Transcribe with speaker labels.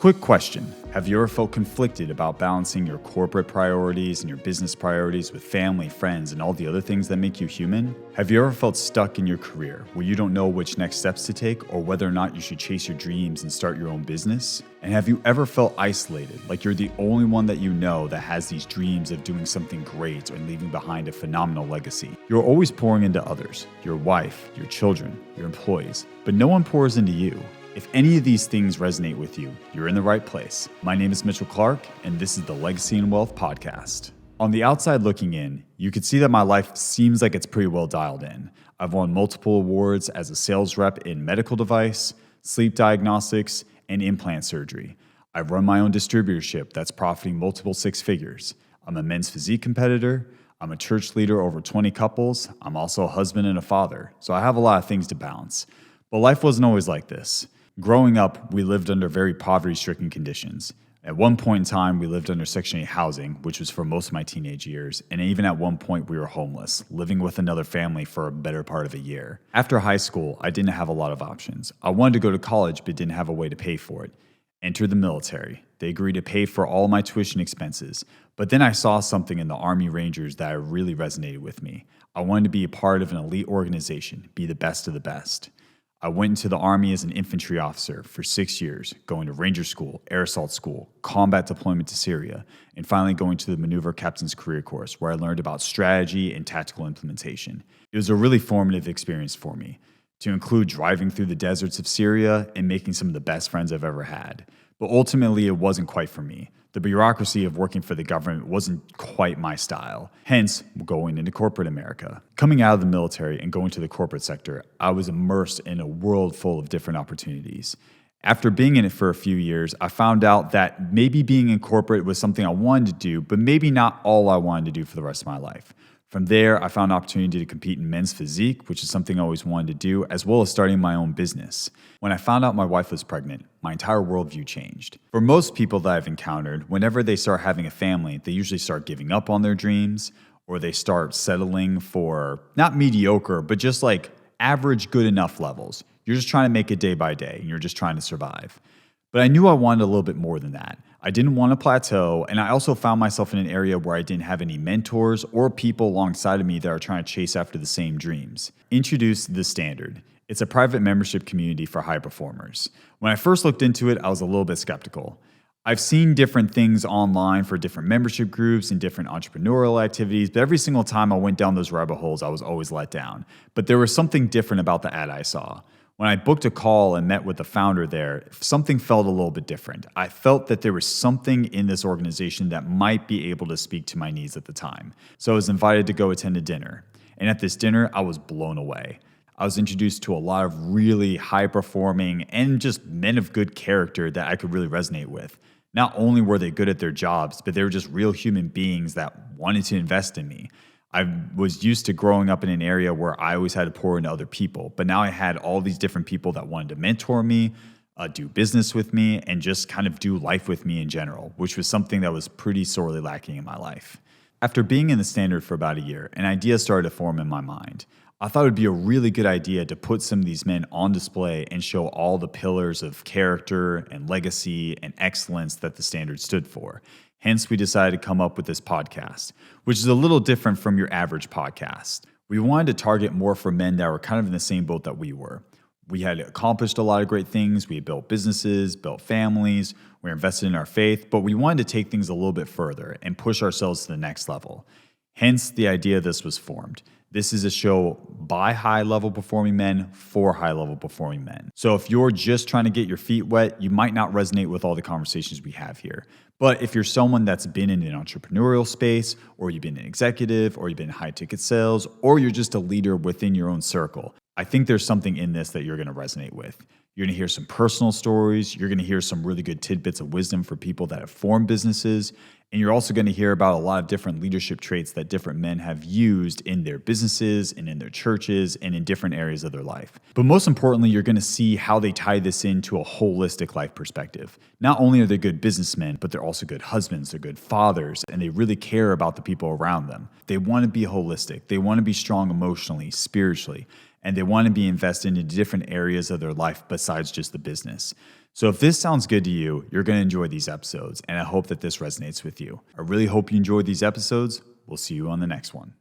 Speaker 1: Quick question. Have you ever felt conflicted about balancing your corporate priorities and your business priorities with family, friends, and all the other things that make you human? Have you ever felt stuck in your career where you don't know which next steps to take or whether or not you should chase your dreams and start your own business? And have you ever felt isolated, like you're the only one that you know that has these dreams of doing something great or leaving behind a phenomenal legacy? You're always pouring into others, your wife, your children, your employees, but no one pours into you. If any of these things resonate with you, you're in the right place. My name is Mitchel Clark, and this is the Legacy and Wealth Podcast. On the outside looking in, you can see that my life seems like it's pretty well dialed in. I've won multiple awards as a sales rep in medical device, sleep diagnostics, and implant surgery. I've run my own distributorship that's profiting multiple six figures. I'm a men's physique competitor. I'm a church leader over 20 couples. I'm also a husband and a father, so I have a lot of things to balance. But life wasn't always like this. Growing up, we lived under very poverty-stricken conditions. At one point in time, we lived under Section 8 housing, which was for most of my teenage years, and even at one point we were homeless, living with another family for a better part of a year. After high school, I didn't have a lot of options. I wanted to go to college, but didn't have a way to pay for it. Entered the military. They agreed to pay for all my tuition expenses, but then I saw something in the Army Rangers that really resonated with me. I wanted to be a part of an elite organization, be the best of the best. I went into the Army as an infantry officer for 6 years, going to Ranger School, Air Assault School, combat deployment to Syria, and finally going to the Maneuver Captain's Career Course, where I learned about strategy and tactical implementation. It was a really formative experience for me, to include driving through the deserts of Syria and making some of the best friends I've ever had. But ultimately, it wasn't quite for me. The bureaucracy of working for the government wasn't quite my style, hence going into corporate America. Coming out of the military and going to the corporate sector, I was immersed in a world full of different opportunities. After being in it for a few years, I found out that maybe being in corporate was something I wanted to do, but maybe not all I wanted to do for the rest of my life. From there, I found an opportunity to compete in men's physique, which is something I always wanted to do, as well as starting my own business. When I found out my wife was pregnant, my entire worldview changed. For most people that I've encountered, whenever they start having a family, they usually start giving up on their dreams, or they start settling for not mediocre, but just like average good enough levels. You're just trying to make it day by day, and you're just trying to survive. But I knew I wanted a little bit more than that. I didn't want to plateau, and I also found myself in an area where I didn't have any mentors or people alongside of me that are trying to chase after the same dreams. Introduce The Standard. It's a private membership community for high performers. When I first looked into it, I was a little bit skeptical. I've seen different things online for different membership groups and different entrepreneurial activities, but every single time I went down those rabbit holes, I was always let down. But there was something different about the ad I saw. When I booked a call and met with the founder there, something felt a little bit different. I felt that there was something in this organization that might be able to speak to my needs at the time. So I was invited to go attend a dinner. And at this dinner, I was blown away. I was introduced to a lot of really high-performing and just men of good character that I could really resonate with. Not only were they good at their jobs, but they were just real human beings that wanted to invest in me. I was used to growing up in an area where I always had to pour into other people, but now I had all these different people that wanted to mentor me, do business with me, and just kind of do life with me in general, which was something that was pretty sorely lacking in my life. After being in the Standard for about a year, an idea started to form in my mind. I thought it would be a really good idea to put some of these men on display and show all the pillars of character and legacy and excellence that the Standard stood for. Hence, we decided to come up with this podcast, which is a little different from your average podcast. We wanted to target more for men that were kind of in the same boat that we were. We had accomplished a lot of great things. We had built businesses, built families, we were invested in our faith, but we wanted to take things a little bit further and push ourselves to the next level. Hence, the idea of this was formed. This is a show by high-level performing men for high-level performing men. So if you're just trying to get your feet wet, you might not resonate with all the conversations we have here. But if you're someone that's been in an entrepreneurial space, or you've been an executive, or you've been in high-ticket sales, or you're just a leader within your own circle, I think there's something in this that you're going to resonate with. You're going to hear some personal stories. You're going to hear some really good tidbits of wisdom for people that have formed businesses. And you're also going to hear about a lot of different leadership traits that different men have used in their businesses and in their churches and in different areas of their life. But most importantly, you're going to see how they tie this into a holistic life perspective. Not only are they good businessmen, but they're also good husbands, they're good fathers, and they really care about the people around them. They want to be holistic. They want to be strong emotionally, spiritually. and they want to be invested in different areas of their life besides just the business. So if this sounds good to you, you're going to enjoy these episodes, and I hope that this resonates with you. I really hope you enjoyed these episodes. We'll see you on the next one.